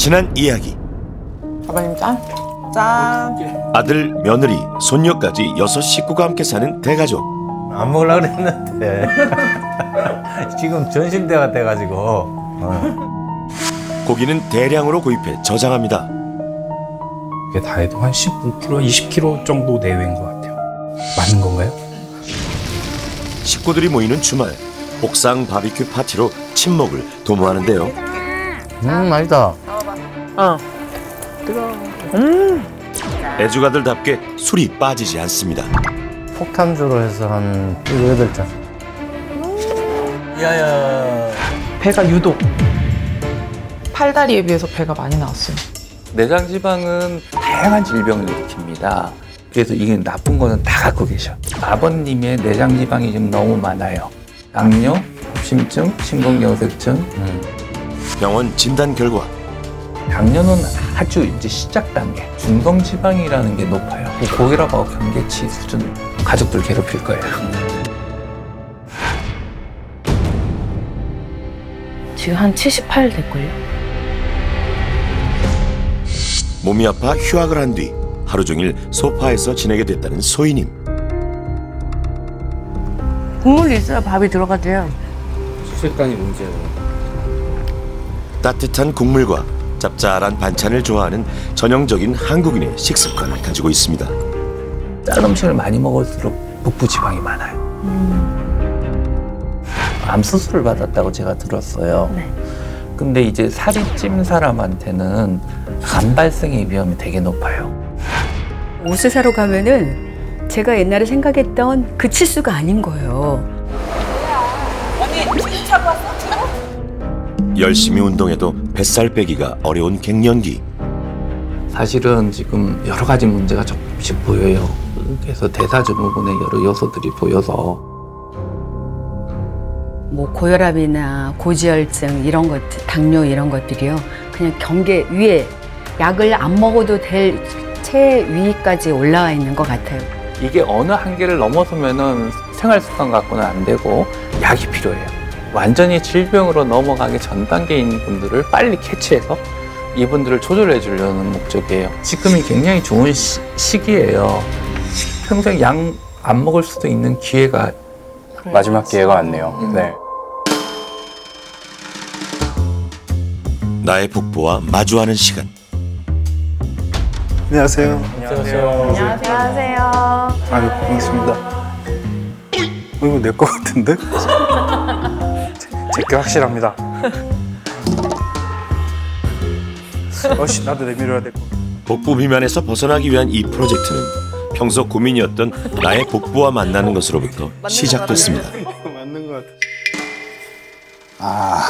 지난 이야기. 아버님 짠. 짠. 아들, 며느리, 손녀까지 6 식구가 함께 사는 대가족. 안 먹으려고 그랬는데 지금 전신대가 돼가지고 고기는 대량으로 구입해 저장합니다. 이게 다 해도 한 15kg, 20kg 정도 내외인 것 같아요. 맞는 건가요? 식구들이 모이는 주말, 옥상 바비큐 파티로 친목을 도모하는데요. 맛있다. 애주가들답게 술이 빠지지 않습니다. 폭탄주로 해서 한 8잔. 야야. 배가 유독 팔다리에 비해서 배가 많이 나왔어요. 내장 지방은 다양한 질병을 일으킵니다. 그래서 이게 나쁜 거는 다 갖고 계셔. 아버님의 내장 지방이 지금 너무 많아요. 당뇨, 협심증, 심근경색증. 병원 진단 결과 당뇨는 아주 이제 시작 단계. 중성 지방이라는 게 높아요. 고혈압하고 경계치 수준. 가족들 괴롭힐 거예요. 지금 한 78 될걸요? 몸이 아파 휴학을 한 뒤 하루 종일 소파에서 지내게 됐다는 소희님. 국물이 있어야 밥이 들어가대요. 식단이 문제예요. 따뜻한 국물과 짭짤한 반찬을 좋아하는 전형적인 한국인의 식습관을 가지고 있습니다. 짠 음식을 많이 먹을수록 복부 지방이 많아요. 암 수술을 받았다고 제가 들었어요. 네. 근데 이제 살이 찐 사람한테는 암 발생의 위험이 되게 높아요. 옷을 사러 가면은 제가 옛날에 생각했던 그 치수가 아닌 거예요. 열심히 운동해도 뱃살 빼기가 어려운 갱년기. 사실은 지금 여러 가지 문제가 조금씩 보여요. 그래서 대사증후군의 여러 요소들이 보여서 뭐 고혈압이나 고지혈증 이런 것들, 당뇨 이런 것들이요. 그냥 경계 위에 약을 안 먹어도 될 최위까지 올라와 있는 것 같아요. 이게 어느 한계를 넘어서면은 생활 습관 갖고는 안 되고 약이 필요해요. 완전히 질병으로 넘어가기 전 단계인 분들을 빨리 캐치해서 이분들을 조절해 주려는 목적이에요. 지금이 굉장히 좋은 시기예요. 평생 약 안 먹을 수도 있는 기회가 마지막 기회가 왔네요. 네. 나의 복부와 마주하는 시간. 안녕하세요. 안녕하세요. 아유, 반갑습니다. 이거 내 거 같은데? 제게 확실합니다. 어씨, 나도 내밀어야 될 거. 복부 비만에서 벗어나기 위한 이 프로젝트는 평소 고민이었던 나의 복부와 만나는 것으로부터 시작됐습니다. 맞는 거 같아. 아,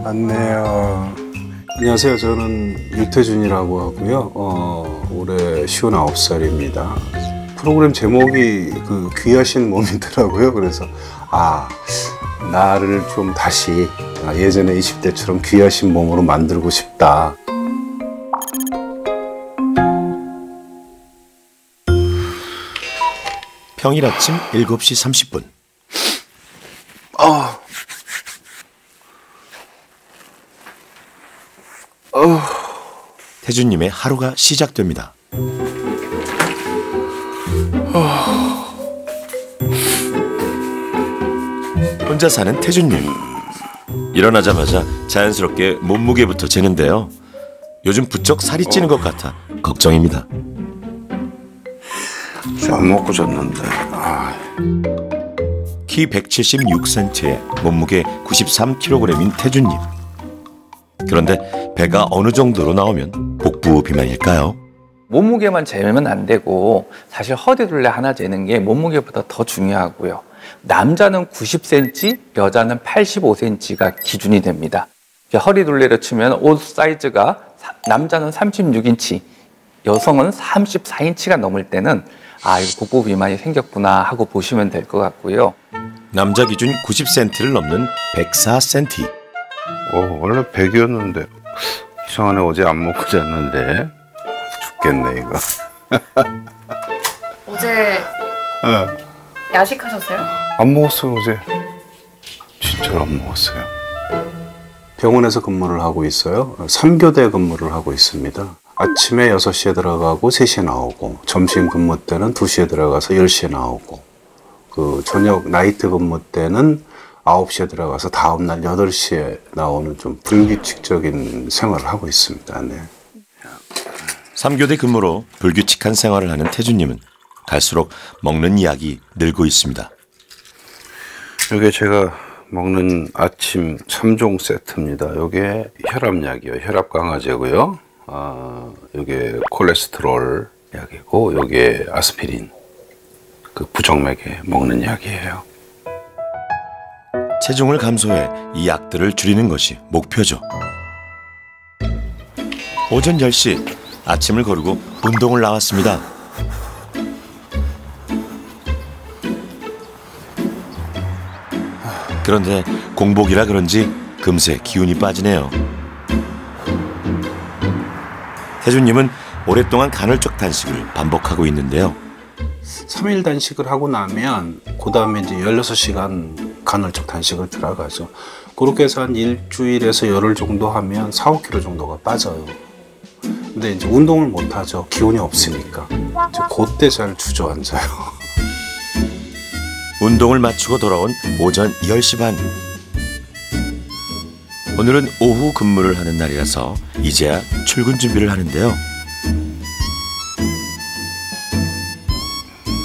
맞네요. 안녕하세요. 저는 유태준이라고 하고요. 올해 59살입니다. 프로그램 제목이 그 귀하신 몸이더라고요. 그래서 나를 좀 다시 예전에 20대처럼 귀하신 몸으로 만들고 싶다. 평일 아침 7시 30분. 태준님의 하루가 시작됩니다. 혼자 사는 태준님. 일어나자마자 자연스럽게 몸무게부터 재는데요. 요즘 부쩍 살이 찌는 것 같아 걱정입니다. 안 먹고 잤는데. 키 176cm에 몸무게 93kg인 태준님. 그런데 배가 어느 정도로 나오면 복부 비만일까요? 몸무게만 재면 안 되고 사실 허리둘레 하나 재는 게 몸무게보다 더 중요하고요. 남자는 90cm, 여자는 85cm가 기준이 됩니다. 허리둘레를 치면 옷 사이즈가 남자는 36인치, 여성은 34인치가 넘을 때는 이거 복부 비만이 생겼구나 하고 보시면 될 것 같고요. 남자 기준 90cm를 넘는 104cm. 원래 100이었는데 이상하네. 어제 안 먹고 잤는데 죽겠네 이거. 어제 야식하셨어요? 안 먹었어요 어제. 진짜로 안 먹었어요. 병원에서 근무를 하고 있어요. 3교대 근무를 하고 있습니다. 아침에 6시에 들어가고 3시에 나오고, 점심 근무 때는 2시에 들어가서 10시에 나오고, 그 저녁 나이트 근무 때는 9시에 들어가서 다음날 8시에 나오는 좀 불규칙적인 생활을 하고 있습니다. 네. 3교대 근무로 불규칙한 생활을 하는 태준님은 갈수록 먹는 약이 늘고 있습니다. 이게 제가 먹는 아침 3종 세트입니다. 이게 혈압약이요. 혈압 강화제고요. 이게 콜레스테롤 약이고, 이게 아스피린, 그 부정맥에 먹는 약이에요. 체중을 감소해 이 약들을 줄이는 것이 목표죠. 오전 10시 아침을 거르고 운동을 나왔습니다. 그런데 공복이라 그런지 금세 기운이 빠지네요. 태준님은 오랫동안 간헐적 단식을 반복하고 있는데요. 3일 단식을 하고 나면 그 다음에 이제 16시간 간헐적 단식을 들어가죠. 그렇게 해서 한 일주일에서 열흘 정도 하면 4, 5kg 정도가 빠져요. 근데 이제 운동을 못 하죠. 기운이 없으니까. 이제 그때 잘 주저앉아요. 운동을 마치고 돌아온 오전 10시 반. 오늘은 오후 근무를 하는 날이라서 이제야 출근 준비를 하는데요.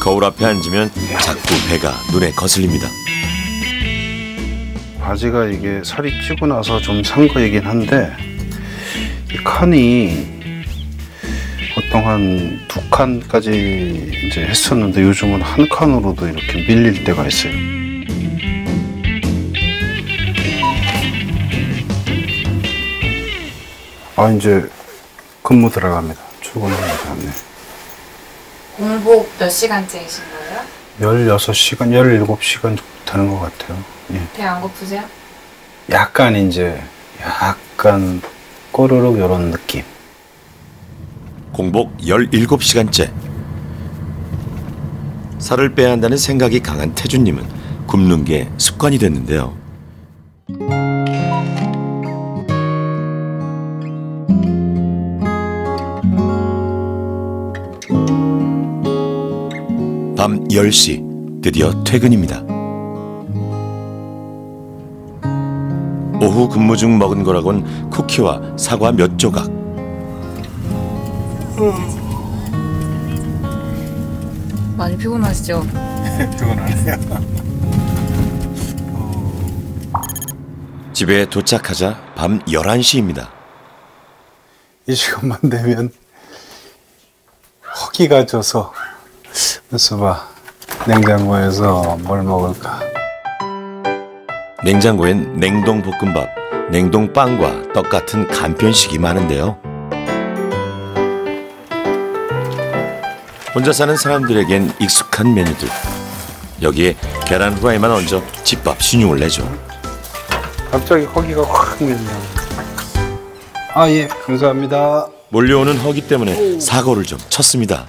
거울 앞에 앉으면 자꾸 배가 눈에 거슬립니다. 바지가 이게 살이 찌고 나서 좀 산 거이긴 한데, 이 칸이 보통 한 2칸까지 이제 했었는데 요즘은 한 칸으로도 이렇게 밀릴 때가 있어요. 이제 근무 들어갑니다. 출근합니다. 네. 공복 몇 시간째이신 거예요? 16시간, 17시간 되는 것 같아요. 예. 배 안 고프세요? 약간 꼬르륵 이런 느낌. 공복 17시간째. 살을 빼야 한다는 생각이 강한 태준님은 굶는 게 습관이 됐는데요. 밤 10시 드디어 퇴근입니다. 오후 근무 중 먹은 거라곤 쿠키와 사과 몇 조각. 많이 피곤하시죠? 피곤하네요. 집에 도착하자 밤 11시입니다. 이 시간만 되면 허기가 져서, 그래서 냉장고에서 뭘 먹을까. 냉장고엔 냉동 볶음밥, 냉동 빵과 떡 같은 간편식이 많은데요. 혼자 사는 사람들에겐 익숙한 메뉴들. 여기에 계란 후라이만 얹어 집밥 신용을 내죠. 갑자기 허기가 확 밀려요. 예, 감사합니다. 몰려오는 허기 때문에 사고를 좀 쳤습니다.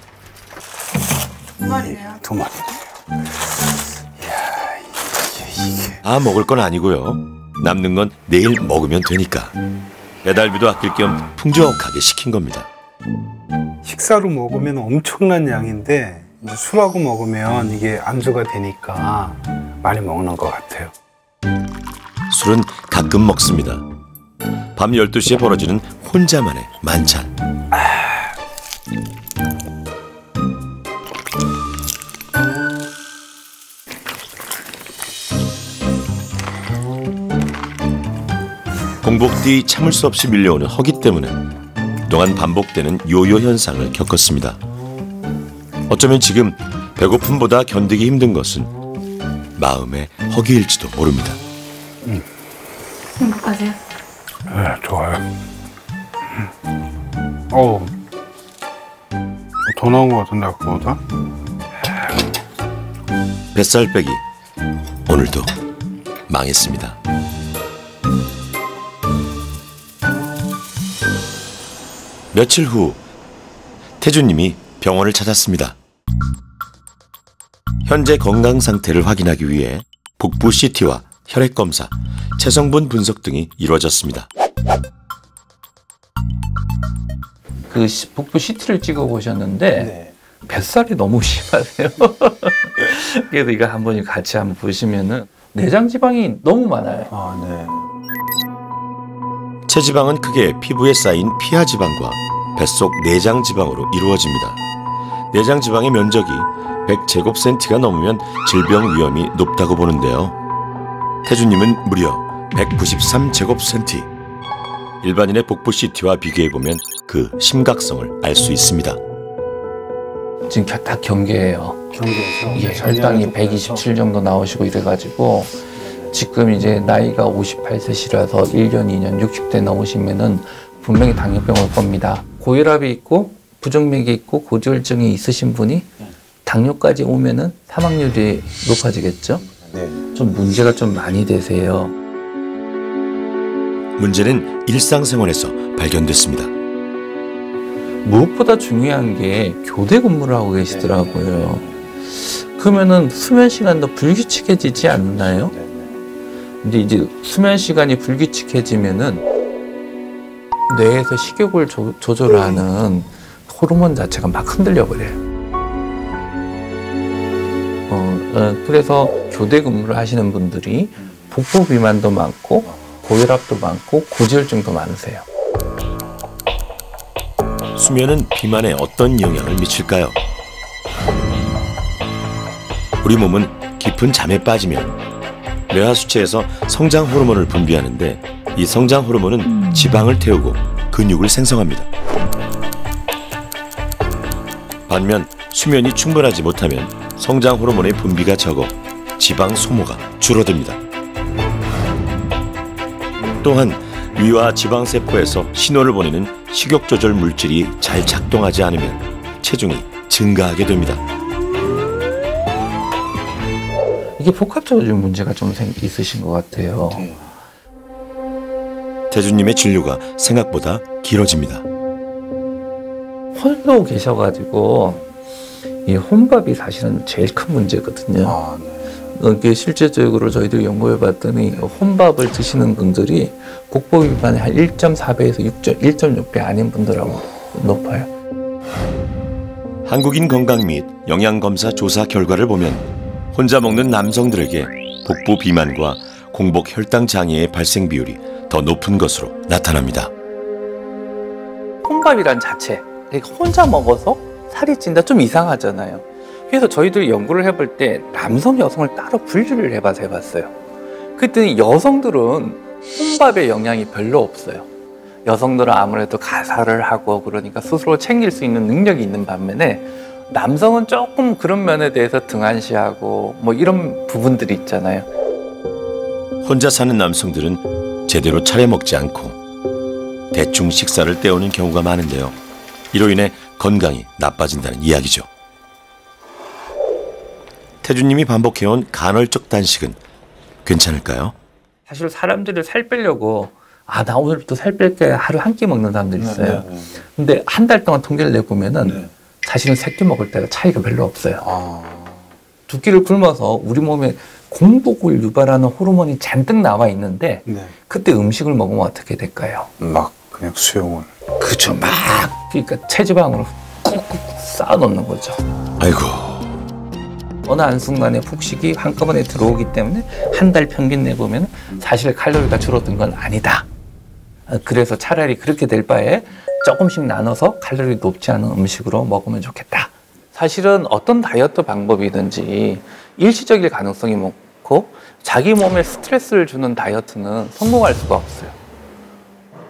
2마리네요. 2마리. 다 먹을 건 아니고요. 남는 건 내일 먹으면 되니까. 배달비도 아낄 겸 풍족하게 시킨 겁니다. 식사로 먹으면 엄청난 양인데, 이제 술하고 먹으면 이게 안주가 되니까 많이 먹는 것 같아요. 술은 가끔 먹습니다. 밤 12시에 벌어지는 혼자만의 만찬. 공복 뒤 참을 수 없이 밀려오는 허기 때문에 그동안 반복되는 요요 현상을 겪었습니다. 어쩌면 지금 배고픔보다 견디기 힘든 것은 마음의 허기일지도 모릅니다. 행복하세요? 네, 좋아요. 더 나온 것 같은데, 아까보다? 뱃살 빼기 오늘도 망했습니다. 며칠 후 태준님이 병원을 찾았습니다. 현재 건강 상태를 확인하기 위해 복부 CT와 혈액 검사, 체성분 분석 등이 이루어졌습니다. 그 복부 CT를 찍어 보셨는데 뱃살이 너무 심하세요. 그래서 이거 한번 같이 한번 보시면은 내장 지방이 너무 많아요. 체지방은 크게 피부에 쌓인 피하 지방과 뱃속 내장 지방으로 이루어집니다. 내장 지방의 면적이 100제곱센티가 넘으면 질병 위험이 높다고 보는데요. 태주님은 무려 193제곱센티. 일반인의 복부 CT와 비교해보면 그 심각성을 알 수 있습니다. 지금 딱 경계예요. 예, 혈당이 127 정도 나오시고 이래가지고 지금 이제 나이가 58세시라서 1년, 2년, 60대 넘으시면은 분명히 당뇨병 올 겁니다. 고혈압이 있고 부정맥이 있고 고지혈증이 있으신 분이 당뇨까지 오면은 사망률이 높아지겠죠? 좀 문제가 좀 많이 되세요. 문제는 일상생활에서 발견됐습니다. 무엇보다 중요한 게 교대 근무를 하고 계시더라고요. 그러면은 수면 시간도 불규칙해지지 않나요? 근데 이제 수면 시간이 불규칙해지면은 뇌에서 식욕을 조절하는 호르몬 자체가 막 흔들려 버려요. 그래서 교대 근무를 하시는 분들이 복부 비만도 많고 고혈압도 많고 고지혈증도 많으세요. 수면은 비만에 어떤 영향을 미칠까요? 우리 몸은 깊은 잠에 빠지면 뇌하수체에서 성장 호르몬을 분비하는데 이 성장 호르몬은 지방을 태우고 근육을 생성합니다. 반면 수면이 충분하지 못하면 성장 호르몬의 분비가 적어 지방 소모가 줄어듭니다. 또한 위와 지방세포에서 신호를 보내는 식욕 조절 물질이 잘 작동하지 않으면 체중이 증가하게 됩니다. 이게 복합적으로 문제가 좀 있으신 것 같아요. 태주님의 진료가 생각보다 길어집니다. 홀로 계셔가지고 이 혼밥이 사실은 제일 큰 문제거든요. 이게 실제적으로 저희들이 연구해봤더니 혼밥을 드시는 분들이 복부 비만이 한 1.4배에서 1.6배 아닌 분들하고 높아요. 한국인 건강 및 영양검사 조사 결과를 보면 혼자 먹는 남성들에게 복부 비만과 공복 혈당 장애의 발생 비율이 더 높은 것으로 나타납니다. 혼밥이란 자체, 그러니까 혼자 먹어서 살이 찐다 좀 이상하잖아요. 그래서 저희들이 연구를 해볼 때 남성, 여성을 따로 분류를 해봤어요. 그랬더니 여성들은 혼밥의 영향이 별로 없어요. 여성들은 아무래도 가사를 하고 그러니까 스스로 챙길 수 있는 능력이 있는 반면에 남성은 조금 그런 면에 대해서 등한시하고 뭐 이런 부분들이 있잖아요. 혼자 사는 남성들은 제대로 차려 먹지 않고 대충 식사를 때우는 경우가 많은데요. 이로 인해 건강이 나빠진다는 이야기죠. 태주님이 반복해온 간헐적 단식은 괜찮을까요? 사실 사람들이 살 빼려고 나 오늘부터 살 뺄게 하루 한 끼 먹는 사람들이 있어요. 근데 한 달 동안 통계를 내보면은 사실은 세 끼 먹을 때가 차이가 별로 없어요. 두 끼를 굶어서 우리 몸에 공복을 유발하는 호르몬이 잔뜩 나와 있는데 그때 음식을 먹으면 어떻게 될까요? 막 그냥 수용을. 그렇죠. 막 그러니까 체지방으로 꾹꾹 쌓아놓는 거죠. 아이고. 어느 한순간에 폭식이 한꺼번에 들어오기 때문에 한 달 평균 내보면 사실 칼로리가 줄어든 건 아니다. 그래서 차라리 그렇게 될 바에 조금씩 나눠서 칼로리 높지 않은 음식으로 먹으면 좋겠다. 사실은 어떤 다이어트 방법이든지 일시적일 가능성이 많고 자기 몸에 스트레스를 주는 다이어트는 성공할 수가 없어요.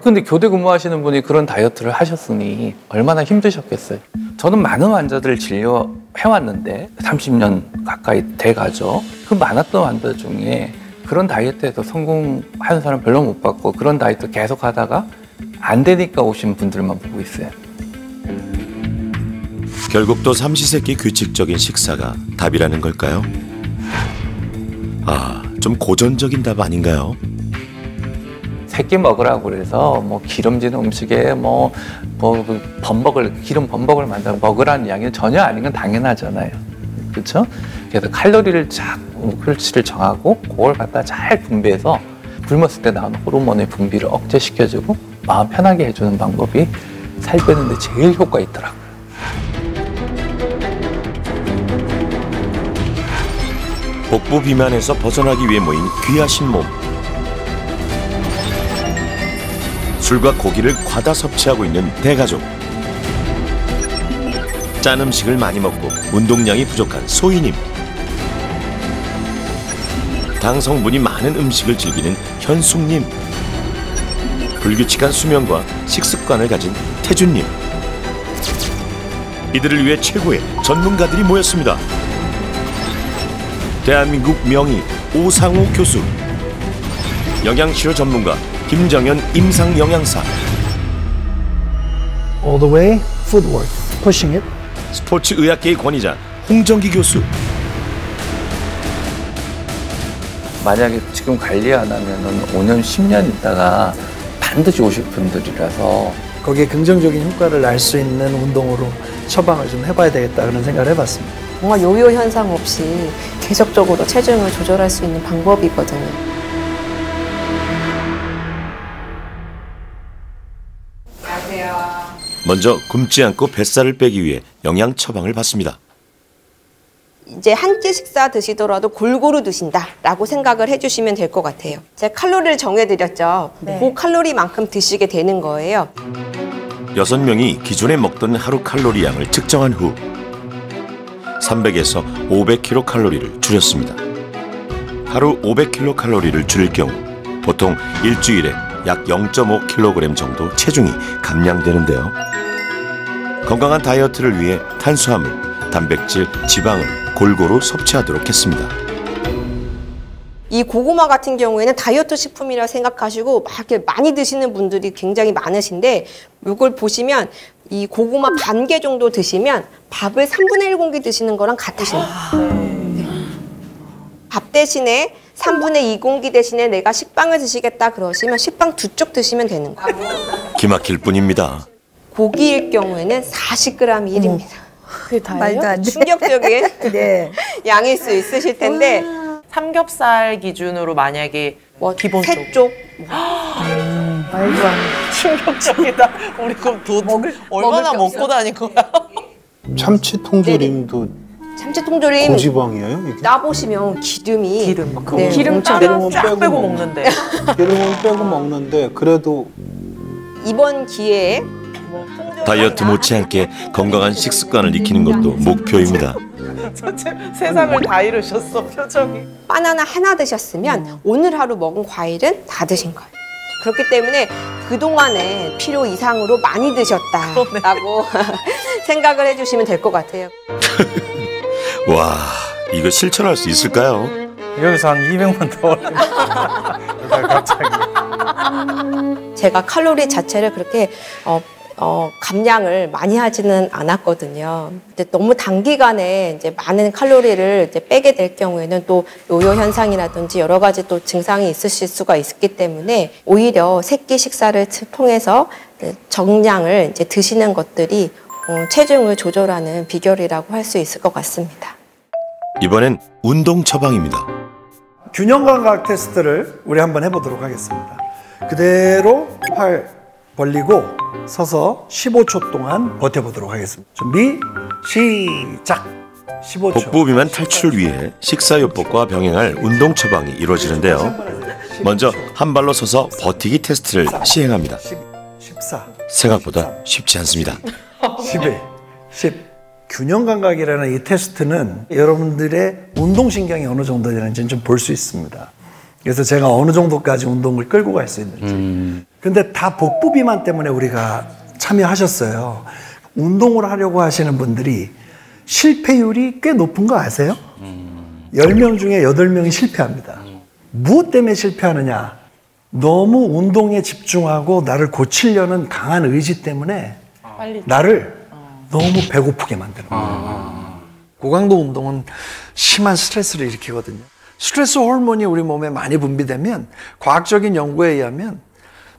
근데 교대 근무하시는 분이 그런 다이어트를 하셨으니 얼마나 힘드셨겠어요. 저는 많은 환자들을 진료해왔는데 30년 가까이 돼가죠. 그 많았던 환자 중에 그런 다이어트에서 성공하는 사람 별로 못 봤고 그런 다이어트 계속 하다가 안 되니까 오신 분들만 보고 있어요. 결국 또 삼시세끼 규칙적인 식사가 답이라는 걸까요? 좀 고전적인 답 아닌가요? 새끼 먹으라고 그래서 뭐 기름진 음식에 기름 범벅을 만들어 먹으라는 이야기는 전혀 아닌 건 당연하잖아요. 그렇죠? 그래서 칼로리를 목표치를 정하고 그걸 갖다 잘 분배해서 굶었을 때 나오는 호르몬의 분비를 억제시켜주고 마음 편하게 해주는 방법이 살 빼는데 제일 효과 있더라고요. 복부 비만에서 벗어나기 위해 모인 귀하신 몸. 술과 고기를 과다 섭취하고 있는 대가족. 짠 음식을 많이 먹고 운동량이 부족한 소희님. 당 성분이 많은 음식을 즐기는 현숙님. 불규칙한 수면과 식습관을 가진 태준님. 이들을 위해 최고의 전문가들이 모였습니다. 대한민국 명의 오상우 교수, 영양치료 전문가 김정현 임상영양사, All the way, footwork, pushing it. 스포츠의학계의 권위자 홍정기 교수. 만약에 지금 관리 안 하면은 5년, 10년 있다가 반드시 오실 분들이라서 거기에 긍정적인 효과를 알 수 있는 운동으로 처방을 좀 해봐야 되겠다 그런 생각을 해봤습니다. 정말 요요 현상 없이 계속적으로 체중을 조절할 수 있는 방법이거든요. 안녕하세요. 먼저 굶지 않고 뱃살을 빼기 위해 영양 처방을 받습니다. 이제 한 끼 식사 드시더라도 골고루 드신다라고 생각을 해주시면 될 것 같아요. 제가 칼로리를 정해드렸죠. 그 칼로리만큼 드시게 되는 거예요. 6명이 기존에 먹던 하루 칼로리 양을 측정한 후 300에서 500kcal를 줄였습니다. 하루 500kcal를 줄일 경우 보통 일주일에 약 0.5kg 정도 체중이 감량되는데요. 건강한 다이어트를 위해 탄수화물, 단백질, 지방을 골고루 섭취하도록 했습니다. 이 고구마 같은 경우에는 다이어트 식품이라 생각하시고 막 이렇게 많이 드시는 분들이 굉장히 많으신데 이걸 보시면 이 고구마 반 개 정도 드시면 밥을 3분의 1공기 드시는 거랑 같으십니다. 네. 밥 대신에 3분의 2공기 대신에 내가 식빵을 드시겠다 그러시면 식빵 2쪽 드시면 되는 거예요. 기막힐 뿐입니다. 고기일 경우에는 40g이 1입니다. 그게 다예요? 말도 안 돼. 충격적인 네. 양일 수 있으실 텐데 삼겹살 기준으로 만약에 뭐 기본 쪽. 3쪽 말도 안 돼. 충격적이다. 우리 그럼 얼마나 먹고 다닐 거야? 참치 통조림도 참치 통조림 고지방이에요? 이게? 따보시면 기름이 네, 기름 따면 쫙 빼고 먹는데 기름은 빼고 먹는데 그래도 이번 기회에 다이어트 못지않게 건강한 식습관을 익히는 것도 목표입니다. 세상을 다 잃으셨어 표정이. 바나나 하나 드셨으면 오늘 하루 먹은 과일은 다 드신 거예요. 그렇기 때문에 그동안에 필요 이상으로 많이 드셨다라고 생각을 해주시면 될 것 같아요. 와, 이거 실천할 수 있을까요? 여기서 한 200만 더 올리면 갑자기. 제가 칼로리 자체를 그렇게 감량을 많이 하지는 않았거든요. 근데 너무 단기간에 이제 많은 칼로리를 이제 빼게 될 경우에는 또 요요 현상이라든지 여러 가지 또 증상이 있으실 수가 있기 때문에 오히려 세끼 식사를 통해서 정량을 이제 드시는 것들이 체중을 조절하는 비결이라고 할 수 있을 것 같습니다. 이번엔 운동 처방입니다. 균형 감각 테스트를 우리 한번 해보도록 하겠습니다. 그대로 팔 벌리고 서서 15초 동안 버텨보도록 하겠습니다. 준비 시작. 15초. 복부 비만 탈출을 위해 식사요법과 병행할 운동 처방이 이루어지는데요. 먼저 한 발로 서서 버티기 테스트를 시행합니다. 14. 생각보다 쉽지 않습니다. 11. 10. 균형 감각이라는 이 테스트는 여러분들의 운동신경이 어느 정도 되는지는 좀 볼 수 있습니다. 그래서 제가 어느 정도까지 운동을 끌고 갈 수 있는지. 근데 다 복부 비만 때문에 우리가 참여하셨어요. 운동을 하려고 하시는 분들이 실패율이 꽤 높은 거 아세요? 10명 중에 8명이 실패합니다. 무엇 때문에 실패하느냐? 너무 운동에 집중하고 나를 고치려는 강한 의지 때문에 나를 너무 배고프게 만드는 거예요. 고강도 운동은 심한 스트레스를 일으키거든요. 스트레스 호르몬이 우리 몸에 많이 분비되면 과학적인 연구에 의하면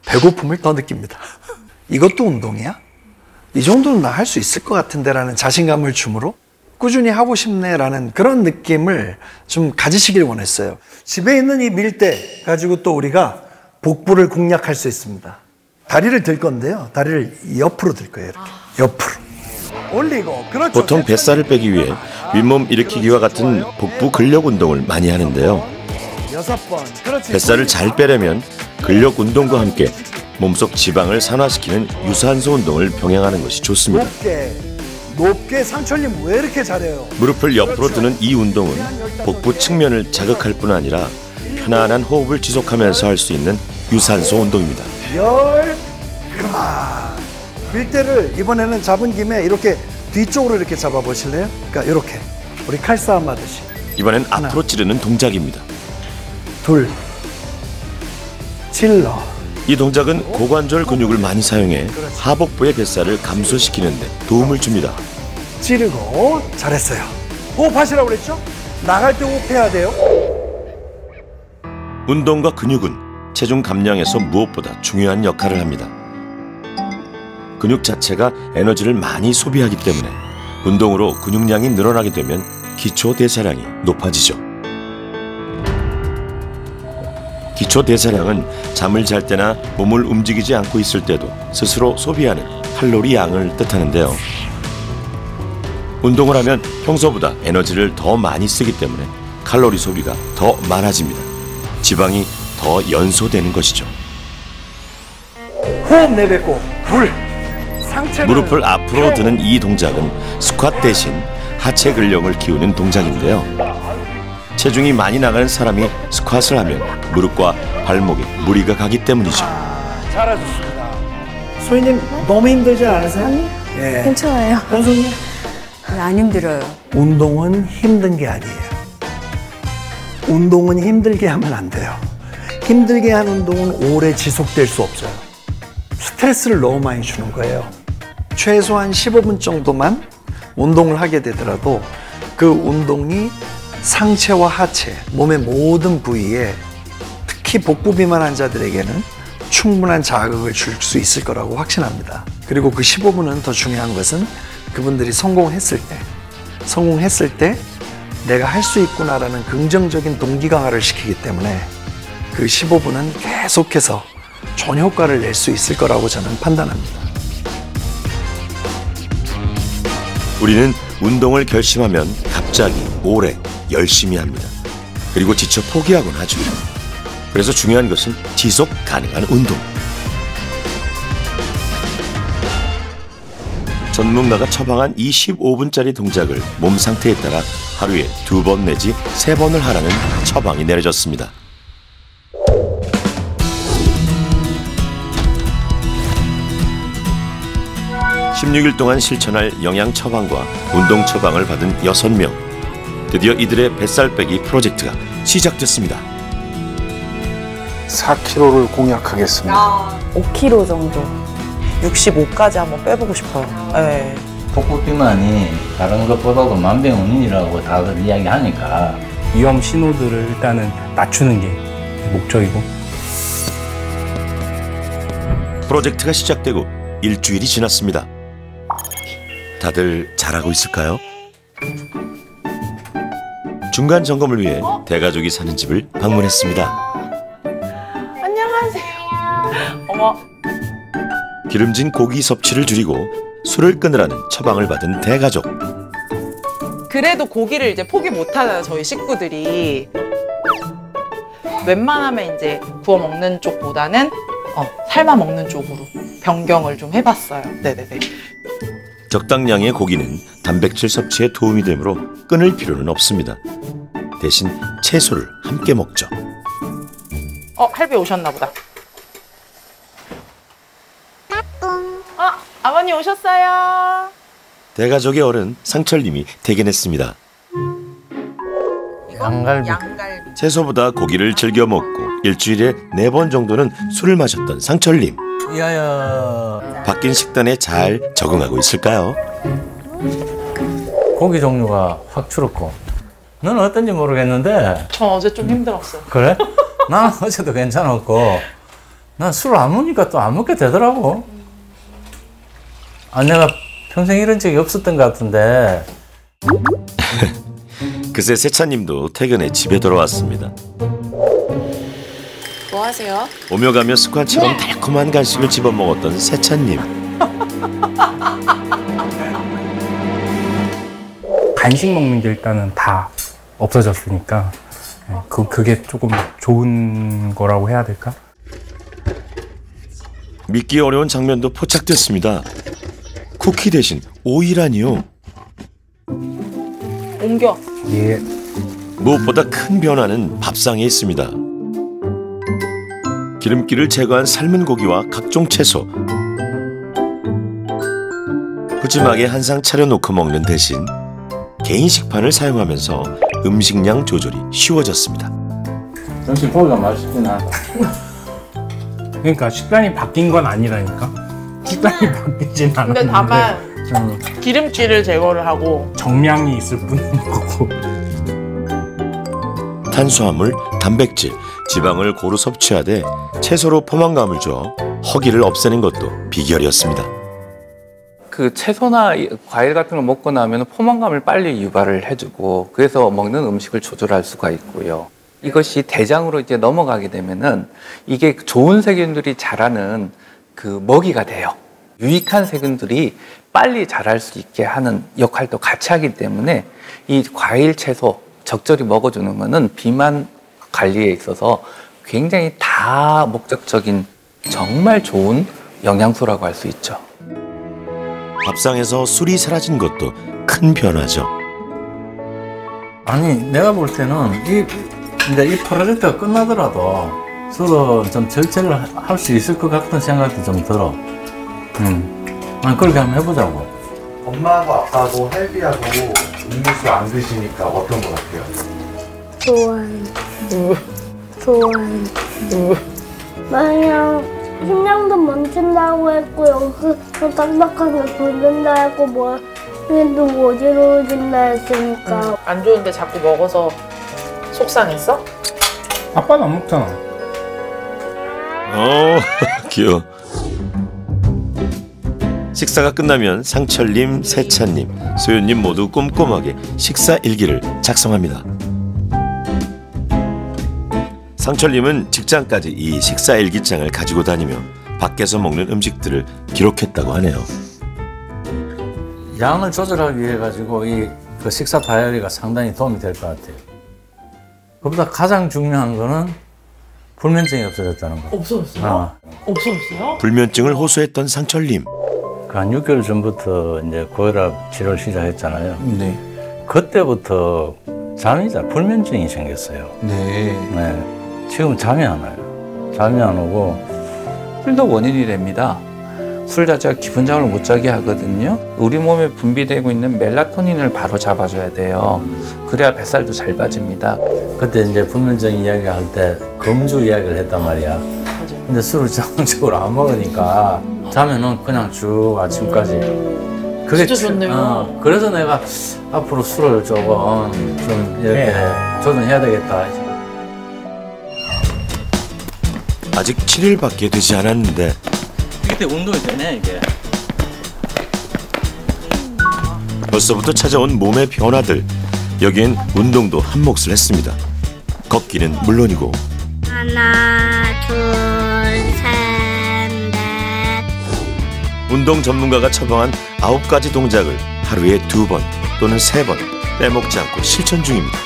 배고픔을 더 느낍니다. 이것도 운동이야? 이 정도는 나 할 수 있을 것 같은데 라는 자신감을 주므로 꾸준히 하고 싶네라는 그런 느낌을 좀 가지시길 원했어요. 집에 있는 이 밀대 가지고 또 우리가 복부를 공략할 수 있습니다. 다리를 들 건데요. 다리를 옆으로 들 거예요. 이렇게. 옆으로. 올리고. 그렇죠. 보통 뱃살을 빼기 위해 윗몸 일으키기와 같은 복부 근력 운동을 많이 하는데요. 6번. 그렇지. 뱃살을 잘 빼려면 근력 운동과 함께 몸속 지방을 산화시키는 유산소 운동을 병행하는 것이 좋습니다. 높게. 상철님 왜 이렇게 잘해요? 무릎을 옆으로 드는 이 운동은 복부 측면을 자극할 뿐 아니라 편안한 호흡을 지속하면서 할 수 있는 유산소 운동입니다. 그만. 밀대를 이번에는 잡은 김에 이렇게 뒤쪽으로 이렇게 잡아보실래요? 그러니까 이렇게 우리 칼싸움 하듯이. 이번엔 앞으로 찌르는 동작입니다. 둘. 찔러. 이 동작은 고관절 근육을 많이 사용해 하복부의 뱃살을 감소시키는 데 도움을 줍니다. 찌르고. 잘했어요. 호흡하시라고 그랬죠? 나갈 때 호흡해야 돼요. 운동과 근육은 체중 감량에서 무엇보다 중요한 역할을 합니다. 근육 자체가 에너지를 많이 소비하기 때문에 운동으로 근육량이 늘어나게 되면 기초 대사량이 높아지죠. 기초 대사량은 잠을 잘 때나 몸을 움직이지 않고 있을 때도 스스로 소비하는 칼로리 양을 뜻하는데요. 운동을 하면 평소보다 에너지를 더 많이 쓰기 때문에 칼로리 소비가 더 많아집니다. 지방이 더 연소되는 것이죠. 호흡 내뱉고. 둘. 상체를 무릎을 앞으로 드는 이 동작은 스쿼트 대신 하체 근력을 키우는 동작인데요. 체중이 많이 나가는 사람이 스쿼트를 하면 무릎과 발목에 무리가 가기 때문이죠. 잘하셨습니다. 소희님 너무 힘들지 않으세요? 아니, 예. 괜찮아요. 현숙님? 안 힘들어요. 운동은 힘든 게 아니에요. 운동은 힘들게 하면 안 돼요. 힘들게 한 운동은 오래 지속될 수 없어요. 스트레스를 너무 많이 주는 거예요. 최소한 15분 정도만 운동을 하게 되더라도 그 운동이 상체와 하체, 몸의 모든 부위에 특히 복부 비만 환자들에게는 충분한 자극을 줄 수 있을 거라고 확신합니다. 그리고 그 15분은 더 중요한 것은 그분들이 성공했을 때 내가 할 수 있구나라는 긍정적인 동기 강화를 시키기 때문에 그 15분은 계속해서 좋은 효과를 낼 수 있을 거라고 저는 판단합니다. 우리는 운동을 결심하면 갑자기 오래 열심히 합니다. 그리고 지쳐 포기하곤 하죠. 그래서 중요한 것은 지속 가능한 운동. 전문가가 처방한 이 15분짜리 동작을 몸 상태에 따라 하루에 2번 내지 3번을 하라는 처방이 내려졌습니다. (16일) 동안 실천할 영양 처방과 운동 처방을 받은 6명. 드디어 이들의 뱃살 빼기 프로젝트가 시작됐습니다. 4kg를 공약하겠습니다. 5kg 정도. 65까지 한번 빼보고 싶어요. 네. 복부 비만이 다른 것보다도 만병원인이라고 다들 이야기하니까 위험 신호들을 일단은 낮추는 게 목적이고. 프로젝트가 시작되고 일주일이 지났습니다. 다들 잘하고 있을까요? 중간 점검을 위해 대가족이 사는 집을 방문했습니다. 안녕하세요. 어머. 기름진 고기 섭취를 줄이고 술을 끊으라는 처방을 받은 대가족. 그래도 고기를 이제 포기 못하잖아요, 저희 식구들이. 웬만하면 이제 구워 먹는 쪽보다는 삶아 먹는 쪽으로 변경을 좀 해봤어요. 네네네. 적당량의 고기는 단백질 섭취에 도움이 되므로 끊을 필요는 없습니다. 대신 채소를 함께 먹죠. 할배 오셨나 보다. 아버님 오셨어요. 대가족의 어른 상철님이 대견했습니다. 양갈비. 채소보다 고기를 즐겨 먹고 일주일에 4번 정도는 술을 마셨던 상철님. 야야. 바뀐 식단에 잘 적응하고 있을까요? 고기 종류가 확 줄었고. 너는 어떤지 모르겠는데. 저 어제 좀 힘들었어요. 그래? 나는 어제도 괜찮았고. 난 술을 안 먹으니까 또 안 먹게 되더라고. 내가 평생 이런 적이 없었던 것 같은데 그새 세차님도 퇴근해 집에 돌아왔습니다. 뭐 하세요? 오며 가며 습관처럼 달콤한 간식을 집어먹었던 세차님. 간식 먹는 게 일단은 다 없어졌으니까 그게 조금 좋은 거라고 해야 될까? 믿기 어려운 장면도 포착됐습니다. 쿠키 대신 오이라니요. 옮겨. 예. 무엇보다 큰 변화는 밥상에 있습니다. 기름기를 제거한 삶은 고기와 각종 채소. 푸짐하게 한 상 차려놓고 먹는 대신 개인 식판을 사용하면서 음식량 조절이 쉬워졌습니다. 점심 고기가 맛있긴 하다. 그러니까 식단이 바뀐 건 아니라니까. 식단이 바뀌진 않았는데. 근데 다만 기름기를 제거를 하고 정량이 있을 뿐인 거고. 탄수화물, 단백질, 지방을 고루 섭취하되 채소로 포만감을 줘 허기를 없애는 것도 비결이었습니다. 그 채소나 과일 같은 걸 먹고 나면 포만감을 빨리 유발을 해주고 그래서 먹는 음식을 조절할 수가 있고요. 이것이 대장으로 이제 넘어가게 되면은 이게 좋은 세균들이 자라는 그 먹이가 돼요. 유익한 세균들이 빨리 자랄 수 있게 하는 역할도 같이 하기 때문에 이 과일, 채소 적절히 먹어주는 거는 비만 관리에 있어서 굉장히 다목적적인 정말 좋은 영양소라고 할 수 있죠. 밥상에서 술이 사라진 것도 큰 변화죠. 아니 내가 볼 때는 이제 이 프로젝트가 끝나더라도 술은 좀 절제를 할 수 있을 것 같은 생각도 좀 들어. 아니 그렇게 한번 해보자고. 엄마하고 아빠하고 할비하고 음료수 안 드시니까 어떤 것 같아요? 좋아요. 만약 심장도 멈춘다고 했고 여기서 딱딱하게 굴린다 했고 뭐 얘도 어지러워진다 했으니까 안 좋은데 자꾸 먹어서 속상했어? 아빠는 안 먹잖아. 귀여워. 식사가 끝나면 상철님, 세찬님, 소연님 모두 꼼꼼하게 식사 일기를 작성합니다. 상철님은 직장까지 이 식사 일기장을 가지고 다니며 밖에서 먹는 음식들을 기록했다고 하네요. 양을 조절하기 위해 가지고 그 식사 다이어리가 상당히 도움이 될 것 같아요. 그보다 가장 중요한 거는 불면증이 없어졌다는 거. 없어졌어요? 없어졌어요? 불면증을 호소했던 상철님. 한 6개월 전부터 이제 고혈압 치료를 시작했잖아요. 네. 그때부터 불면증이 생겼어요. 네. 지금 잠이 안 와요. 잠이 안 오고. 술도 원인이 됩니다. 술 자체가 기분 잠을 못 자게 하거든요. 우리 몸에 분비되고 있는 멜라토닌을 바로 잡아줘야 돼요. 그래야 뱃살도 잘 빠집니다. 그때 이제 불면증 이야기할 때 금주 이야기를 했단 말이야. 근데 술을 정상적으로 안 먹으니까 자면은 그냥 쭉 아침까지. 그게 진짜 좋네요. 그래서 내가 앞으로 술을 조금 좀 이렇게 조절해야 되겠다. 아직 7일밖에 되지 않았는데 이때 운동이 되네 이게. 벌써부터 찾아온 몸의 변화들. 여기엔 운동도 한 몫을 했습니다. 걷기는 물론이고 하나 둘 셋 넷 운동 전문가가 처방한 9가지 동작을 하루에 2번 또는 3번 빼먹지 않고 실천 중입니다.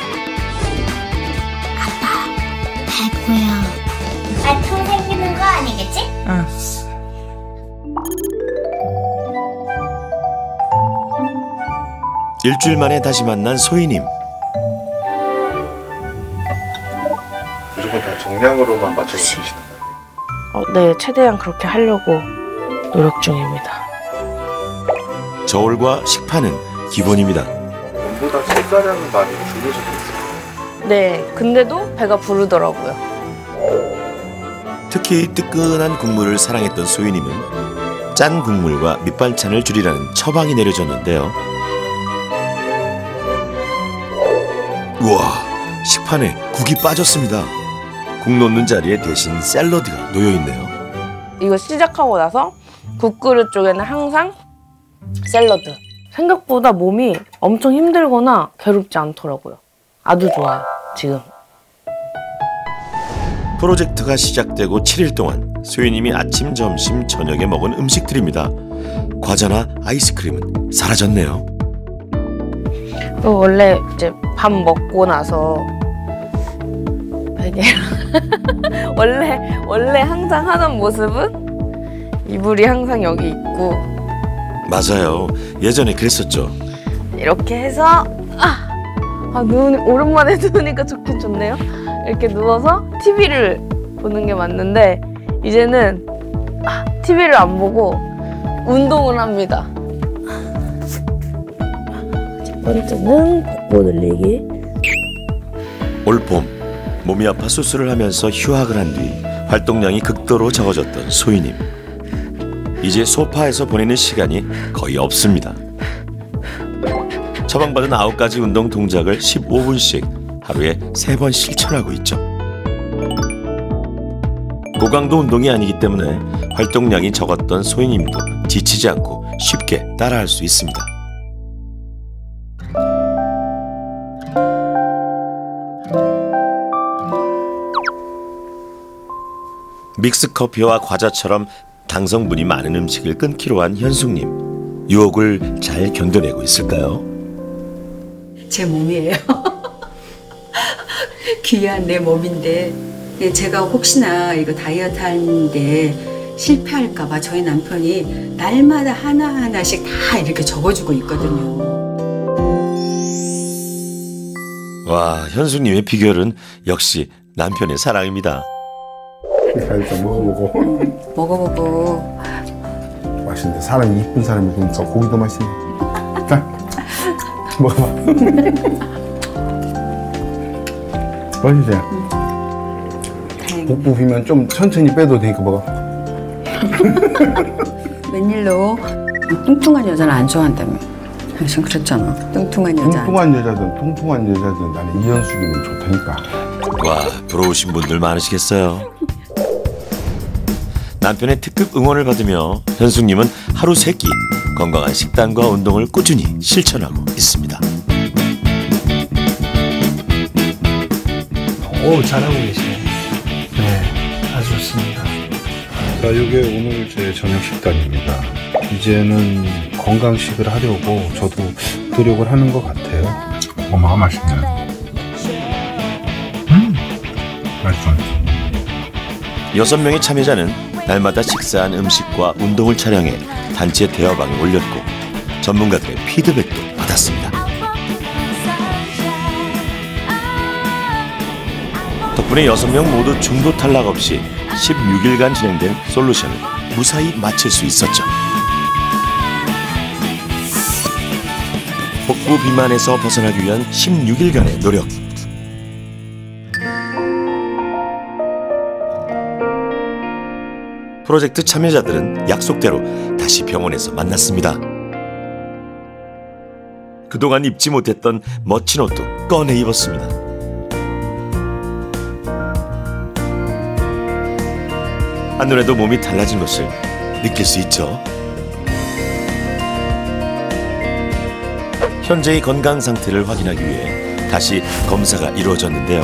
배고요. 알통 생기는 거 아니겠지? 응. 일주일 만에 다시 만난 소희님. 무조건 다 정량으로만 맞춰서 드시는 거예요? 네, 최대한 그렇게 하려고 노력 중입니다. 저울과 식판은 기본입니다. 몸보다 식사량은 많이 줄으셨겠어요? 네, 근데도 배가 부르더라고요. 특히 뜨끈한 국물을 사랑했던 소희님은 짠 국물과 밑반찬을 줄이라는 처방이 내려졌는데요. 우와, 식판에 국이 빠졌습니다. 국 놓는 자리에 대신 샐러드가 놓여있네요. 이거 시작하고 나서 국그릇 쪽에는 항상 샐러드. 생각보다 몸이 엄청 힘들거나 괴롭지 않더라고요. 아주 좋아요, 지금. 프로젝트가 시작되고 7일 동안 소희님이 아침, 점심, 저녁에 먹은 음식들입니다. 과자나 아이스크림은 사라졌네요. 원래 이제 밥 먹고 나서 이게 원래 항상 하던 모습은 이불이 항상 여기 있고 맞아요. 예전에 그랬었죠. 이렇게 해서 오랜만에 누우니까 좋긴 좋네요. 이렇게 누워서 TV를 보는 게 맞는데 이제는 TV를 안 보고 운동을 합니다. 첫 번째는 복부 늘리기. 올 봄 몸이 아파 수술을 하면서 휴학을 한 뒤 활동량이 극도로 적어졌던 소희님. 이제 소파에서 보내는 시간이 거의 없습니다. 처방받은 9가지 운동 동작을 15분씩 하루에 3번 실천하고 있죠. 고강도 운동이 아니기 때문에 활동량이 적었던 소희님도 지치지 않고 쉽게 따라할 수 있습니다. 믹스커피와 과자처럼 당성분이 많은 음식을 끊기로 한 현숙님. 유혹을 잘 견뎌내고 있을까요? 제 몸이에요. 귀한 내 몸인데 제가 혹시나 이거 다이어트 하는데 실패할까봐 저희 남편이 날마다 하나하나씩 다 이렇게 적어주고 있거든요. 와, 현숙님의 비결은 역시 남편의 사랑입니다. 일단 먹어보고. 먹어보고. 맛있는데 사람이 이쁜 사람이 그러니까 고기도 맛있네. 자, 먹어봐. 맛있어요. 복부 비면 좀 천천히 빼도 되니까 먹어. 웬일로 뚱뚱한 여자는 안 좋아한다며. 당신 그랬잖아. 뚱뚱한 여자. 통통한 여자든 나는 이현숙이면 좋다니까. 와, 부러우신 분들 많으시겠어요. 남편의 특급 응원을 받으며 현숙님은 하루 3끼 건강한 식단과 운동을 꾸준히 실천하고 있습니다. 오, 잘하고 계시네. 네, 아주 좋습니다. 자, 이게 오늘 제 저녁 식단입니다. 이제는 건강식을 하려고 저도 노력을 하는 것 같아요. 엄마가 맛있네. 맛있어. 6명의 참여자는 날마다 식사한 음식과 운동을 촬영해 단체 대화방에 올렸고 전문가들의 피드백도 받았습니다. 덕분에 6명 모두 중도 탈락 없이 16일간 진행된 솔루션을 무사히 마칠 수 있었죠. 복부 비만에서 벗어나기 위한 16일간의 노력. 프로젝트 참여자들은 약속대로 다시 병원에서 만났습니다. 그동안 입지 못했던 멋진 옷도 꺼내 입었습니다. 한눈에도 몸이 달라진 것을 느낄 수 있죠. 현재의 건강 상태를 확인하기 위해 다시 검사가 이루어졌는데요.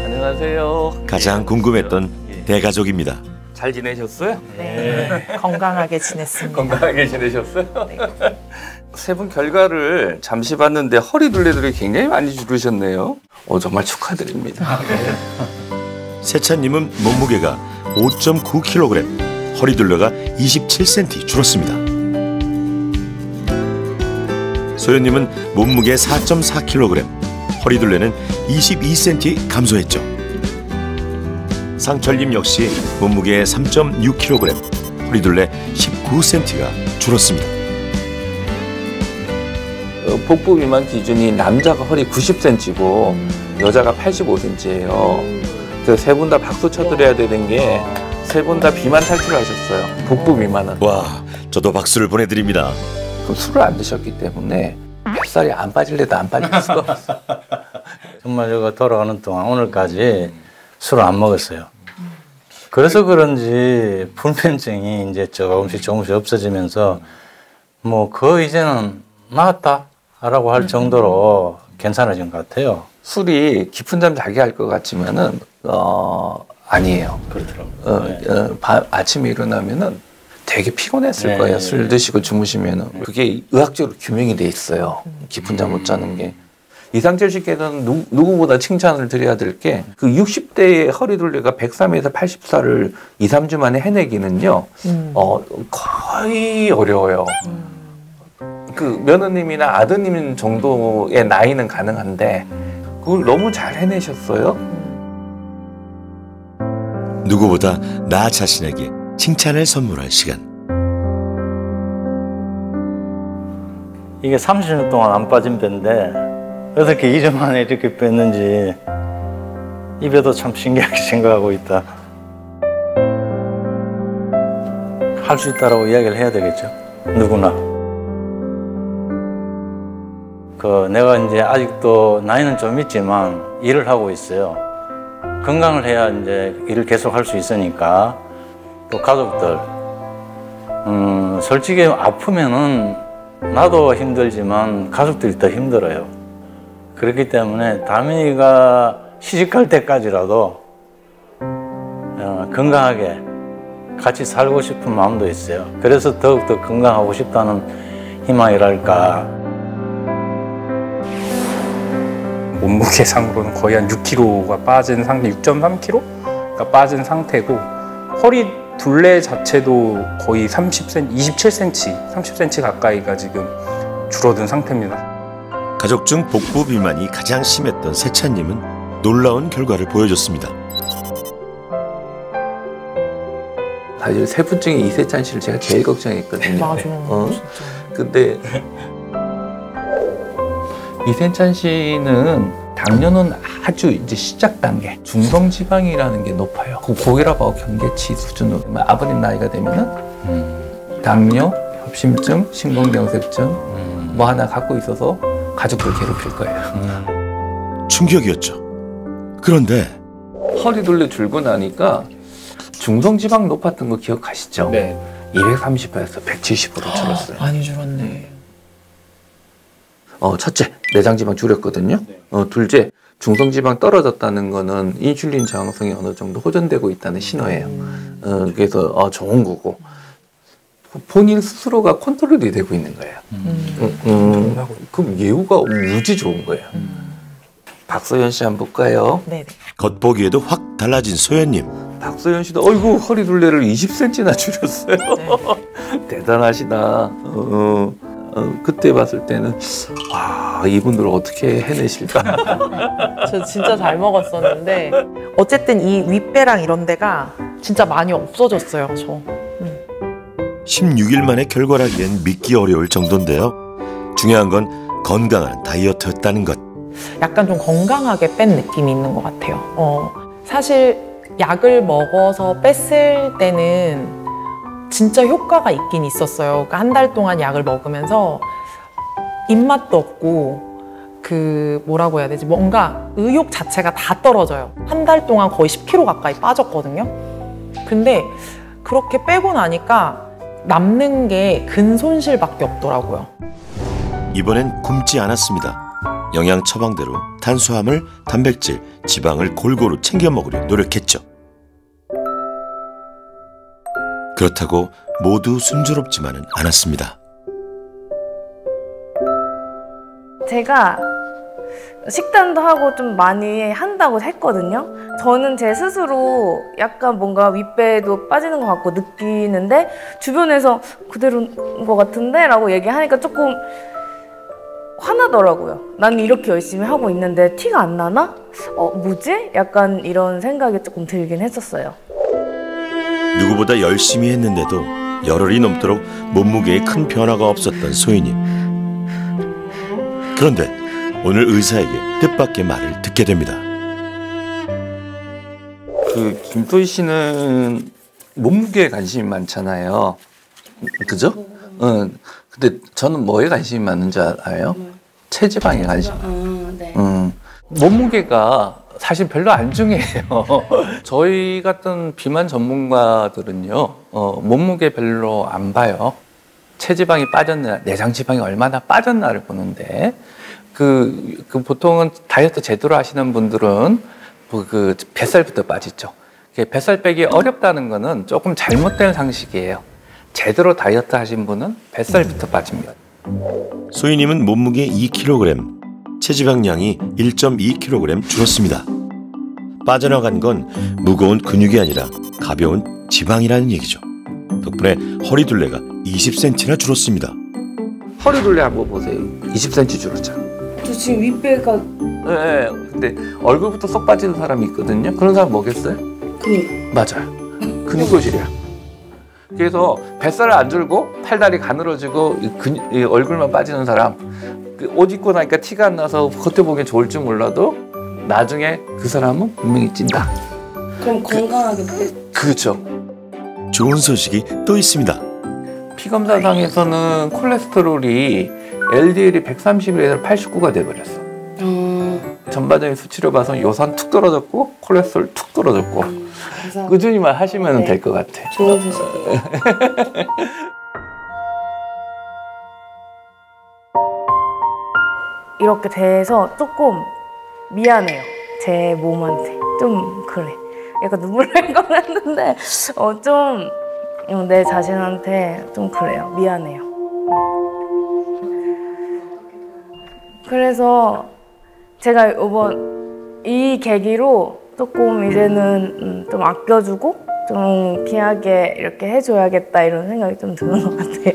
안녕하세요. 가장 궁금했던 대가족입니다. 잘 지내셨어요? 네, 건강하게 지냈습니다. 건강하게 지내셨어요? 네. 세 분 결과를 잠시 봤는데 허리 둘레들이 굉장히 많이 줄으셨네요. 정말 축하드립니다. 세찬님은 몸무게가 5.9kg, 허리둘레가 27cm 줄었습니다. 소연님은 몸무게 4.4kg, 허리둘레는 22cm 감소했죠. 상철님 역시 몸무게 3.6kg, 허리둘레 19cm가 줄었습니다. 복부 비만 기준이 남자가 허리 90cm고 여자가 85cm예요. 그래서 세 분 다 박수 쳐드려야 되는 게 세 분 다 비만 탈출하셨어요. 복부 비만은. 와, 저도 박수를 보내드립니다. 그럼 술을 안 드셨기 때문에 뱃살이 안 빠질래도 안 빠질 수가 없어요. 정말 제가 돌아가는 동안 오늘까지 술을 안 먹었어요. 그래서 그런지 불면증이 이제 조금씩 없어지면서 뭐 그 이제는 나았다라고 할 정도로 괜찮아진 것 같아요. 술이 깊은 잠 자게 할 것 같지만은 아니에요. 그렇더라고요. 아침에 일어나면은 되게 피곤했을 네, 거예요. 네, 술 네. 드시고 주무시면은 그게 의학적으로 규명이 돼 있어요. 깊은 잠 못 자는 게. 이상철 씨께서는 누구보다 칭찬을 드려야 될 게 그 60대의 허리둘레가 103에서 84를 2, 3주 만에 해내기는요. 거의 어려워요. 그 며느님이나 아드님 정도의 나이는 가능한데 그걸 너무 잘 해내셨어요. 누구보다 나 자신에게 칭찬을 선물할 시간. 이게 30년 동안 안 빠진 배인데 어떻게 2주 만에 이렇게 뺐는지 입에도 참 신기하게 생각하고 있다. 할 수 있다라고 이야기를 해야 되겠죠. 누구나. 내가 이제 아직도 나이는 좀 있지만 일을 하고 있어요. 건강을 해야 이제 일을 계속 할 수 있으니까 또 가족들 솔직히 아프면은 나도 힘들지만 가족들이 더 힘들어요. 그렇기 때문에 다민이가 시집갈 때까지라도 건강하게 같이 살고 싶은 마음도 있어요. 그래서 더욱더 건강하고 싶다는 희망이랄까. 몸무게상으로는 거의 한 6kg가 빠진 상태, 6.3kg가 빠진 상태고 허리 둘레 자체도 거의 27cm, 30cm 가까이가 지금 줄어든 상태입니다. 가족 중 복부 비만이 가장 심했던 세찬님은 놀라운 결과를 보여줬습니다. 사실 세 분 중에 이세찬 씨를 제가 제일 걱정했거든요. 맞아. 근데 이세찬 씨는 당뇨는 아주 이제 시작 단계, 중성지방이라는 게 높아요. 고혈압하고 경계치 수준으로 아버님 나이가 되면은 당뇨, 협심증, 심근경색증 뭐 하나 갖고 있어서 가족들 괴롭힐 거예요. 충격이었죠. 그런데 허리둘레 줄고 나니까 중성지방 높았던 거 기억하시죠? 네. 230에서 170으로 줄었어요. 많이 줄었네. 첫째, 내장지방 줄였거든요. 둘째, 중성지방 떨어졌다는 거는 인슐린 저항성이 어느 정도 호전되고 있다는 신호예요. 그래서 좋은 거고 본인 스스로가 컨트롤이 되고 있는 거예요. 그럼 예후가 무지 좋은 거예요. 박소연 씨 한번 볼까요? 네. 겉보기에도 확 달라진 소연님. 박소연 씨도 어이구 허리둘레를 20cm나 줄였어요. 네. 대단하시다. 그때 봤을 때는 와 이분들 어떻게 해내실까. 저 진짜 잘 먹었었는데 어쨌든 이 윗배랑 이런 데가 진짜 많이 없어졌어요. 저 16일 만에 결과라기엔 믿기 어려울 정도인데요. 중요한 건 건강한 다이어트였다는 것. 약간 좀 건강하게 뺀 느낌이 있는 것 같아요. 사실 약을 먹어서 뺐을 때는 진짜 효과가 있긴 있었어요. 그러니까 한 달 동안 약을 먹으면서 입맛도 없고 뭐라고 해야 되지? 뭔가 의욕 자체가 다 떨어져요. 한 달 동안 거의 10kg 가까이 빠졌거든요. 근데 그렇게 빼고 나니까 남는 게 근손실밖에 없더라고요. 이번엔 굶지 않았습니다. 영양 처방대로 탄수화물, 단백질, 지방을 골고루 챙겨 먹으려 노력했죠. 그렇다고 모두 순조롭지만은 않았습니다. 제가 식단도 하고 좀 많이 한다고 했거든요. 저는 제 스스로 약간 뭔가 윗배도 빠지는 것 같고 느끼는데 주변에서 그대로인 것 같은데? 라고 얘기하니까 조금 화나더라고요. 나는 이렇게 열심히 하고 있는데 티가 안 나나? 뭐지? 약간 이런 생각이 조금 들긴 했었어요. 누구보다 열심히 했는데도 열흘이 넘도록 몸무게에 큰 변화가 없었던 소희님. 그런데 오늘 의사에게 뜻밖의 말을 듣게 됩니다. 김소희 씨는 몸무게에 관심이 많잖아요. 그죠? 근데 저는 뭐에 관심이 많은 줄 알아요? 체지방에 관심. 네. 몸무게가 사실 별로 안 중요해요. 저희 같은 비만 전문가들은요, 몸무게 별로 안 봐요. 체지방이 빠졌나, 내장 지방이 얼마나 빠졌나를 보는데, 보통은 다이어트 제대로 하시는 분들은 그 뱃살부터 빠지죠. 뱃살 빼기 어렵다는 거는 조금 잘못된 상식이에요. 제대로 다이어트 하신 분은 뱃살부터 빠집니다. 소희님은 몸무게 2kg, 체지방량이 1.2kg 줄었습니다. 빠져나간 건 무거운 근육이 아니라 가벼운 지방이라는 얘기죠. 덕분에 허리둘레가 20cm나 줄었습니다. 허리둘레 한번 보세요. 20cm 줄었죠. 저 지금 윗배가 네, 근데 얼굴부터 쏙 빠지는 사람이 있거든요. 그런 사람 뭐겠어요? 근육. 맞아요. 근육거실이야. 그래서 뱃살을 안 줄고 팔다리 가늘어지고 이 얼굴만 빠지는 사람, 옷 입고 나니까 티가 안 나서 겉에 보기엔 좋을지 몰라도 나중에 그 사람은 분명히 찐다. 그럼 건강하게 그렇죠. 좋은 소식이 또 있습니다. 피검사상에서는 콜레스테롤이 LDL이 130에서 89가 돼버렸어. 전반적인 수치를 봐서 요산 툭 떨어졌고 콜레스테롤 툭 떨어졌고 꾸준히만 하시면 네. 될 것 같아. 좋은 소식이에요. 이렇게 돼서 조금 미안해요. 제 몸한테 좀 그래. 약간 눈물 날 것 같는데 좀 내 자신한테 좀 그래요. 미안해요. 그래서 제가 이번 이 계기로 조금 이제는 좀 아껴주고 좀 귀하게 이렇게 해줘야겠다 이런 생각이 좀 드는 것 같아요.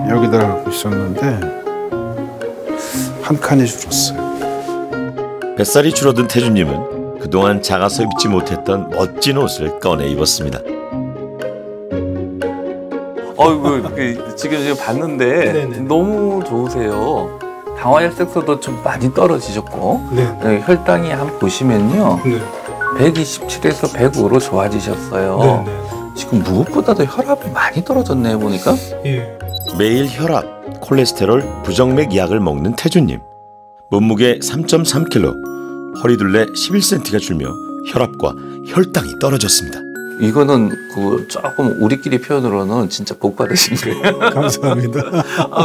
여기다 갖고 있었는데 한 칸이 줄었어요. 뱃살이 줄어든 태준님은 그동안 작아서 입지 못했던 멋진 옷을 꺼내 입었습니다. 지금 봤는데 너무 좋으세요. 당화혈색소도 좀 많이 떨어지셨고 혈당이 한번 보시면요. 127에서 105로 좋아지셨어요. 지금 무엇보다도 혈압이 많이 떨어졌네요 보니까. 매일 혈압, 콜레스테롤, 부정맥 약을 먹는 태준님. 몸무게 3.3kg, 허리둘레 11cm가 줄며 혈압과 혈당이 떨어졌습니다. 이거는 조금 우리끼리 표현으로는 진짜 복 받으신 거예요. 감사합니다.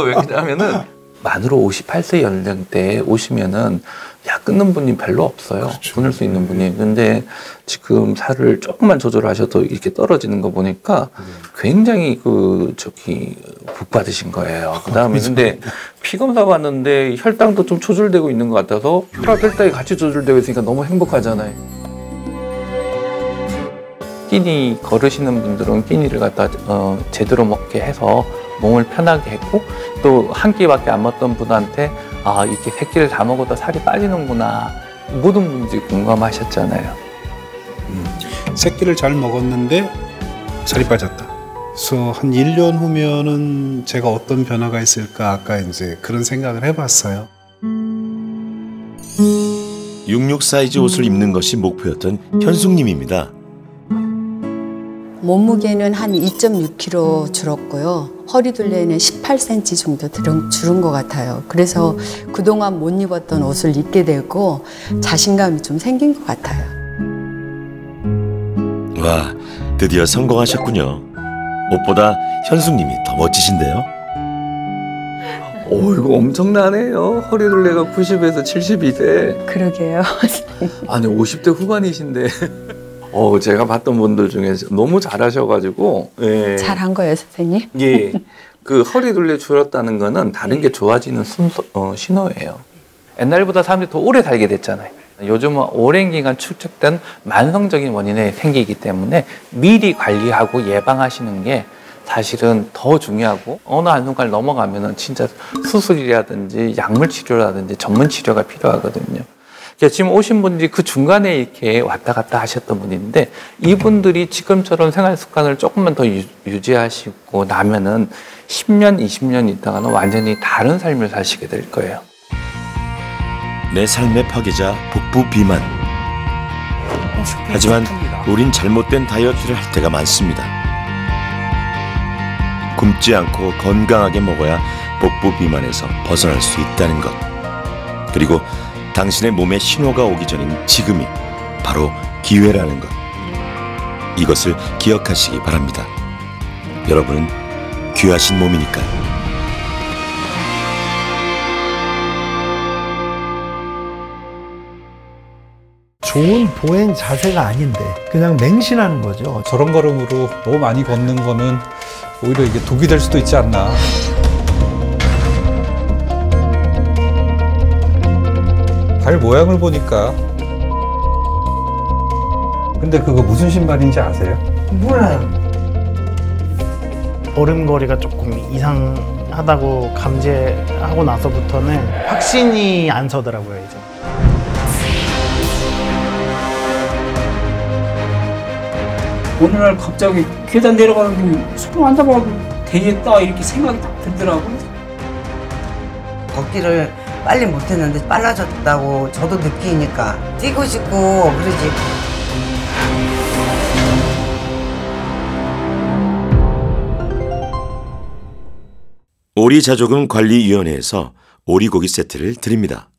왜냐하면은 만으로 58세 연령대에 오시면은 약 끊는 분이 별로 없어요. 끊을 수 있는 분이. 근데 지금 살을 조금만 조절하셔도 이렇게 떨어지는 거 보니까 굉장히 복 받으신 거예요. 그다음에 근데 피 검사 받는데 혈당도 좀 조절되고 있는 것 같아서 혈압 혈당이 같이 조절되고 있으니까 너무 행복하잖아요. 끼니 걸으시는 분들은 끼니를 갖다 제대로 먹게 해서 몸을 편하게 했고 또 한 끼밖에 안 먹던 분한테 이렇게 세 끼를 다 먹어도 살이 빠지는구나 모든 분들이 공감하셨잖아요. 세 끼를 잘 먹었는데 살이 빠졌다. 그래서 한 1년 후면은 제가 어떤 변화가 있을까 아까 이제 그런 생각을 해봤어요. 66 사이즈 옷을 입는 것이 목표였던 현숙님입니다. 몸무게는 한 2.6kg 줄었고요. 허리둘레는 18cm 정도 줄은 것 같아요. 그래서 그동안 못 입었던 옷을 입게 되고 자신감이 좀 생긴 것 같아요. 와, 드디어 성공하셨군요. 옷보다 현숙님이 더 멋지신데요. 이거 엄청나네요. 허리둘레가 90에서 70이 돼. 그러게요. 아니 50대 후반이신데 제가 봤던 분들 중에 너무 잘하셔가지고 잘한 거예요, 선생님? 예, 그 허리둘레 줄었다는 거는 다른 게 좋아지는 신호예요. 옛날보다 사람들이 더 오래 살게 됐잖아요. 요즘은 오랜 기간 축적된 만성적인 원인에 생기기 때문에 미리 관리하고 예방하시는 게 사실은 더 중요하고 어느 한순간 넘어가면은 진짜 수술이라든지 약물 치료라든지 전문 치료가 필요하거든요. 지금 오신 분들이 그 중간에 이렇게 왔다 갔다 하셨던 분인데 이분들이 지금처럼 생활 습관을 조금만 더 유지하시고 나면은 10년, 20년 있다가는 완전히 다른 삶을 사시게 될 거예요. 내 삶의 파괴자 복부 비만. 하지만 우린 잘못된 다이어트를 할 때가 많습니다. 굶지 않고 건강하게 먹어야 복부 비만에서 벗어날 수 있다는 것. 그리고 당신의 몸에 신호가 오기 전인 지금이 바로 기회라는 것. 이것을 기억하시기 바랍니다. 여러분은 귀하신 몸이니까요. 좋은 보행 자세가 아닌데 그냥 맹신하는 거죠. 저런 걸음으로 너무 많이 걷는 거는 오히려 이게 독이 될 수도 있지 않나. 발 모양을 보니까. 근데 그거 무슨 신발인지 아세요? 몰라요. 걸음걸이가 조금 이상하다고 감지하고 나서부터는 확신이 안 서더라고요, 이제. 어느 날 갑자기 계단 내려가는데 손을 안 잡아도 되겠다 이렇게 생각이 딱 들더라고요. 걷기를 빨리 못했는데 빨라졌다고 저도 느끼니까 뛰고 싶고 그러지. 오리자조금 관리위원회에서 오리고기 세트를 드립니다.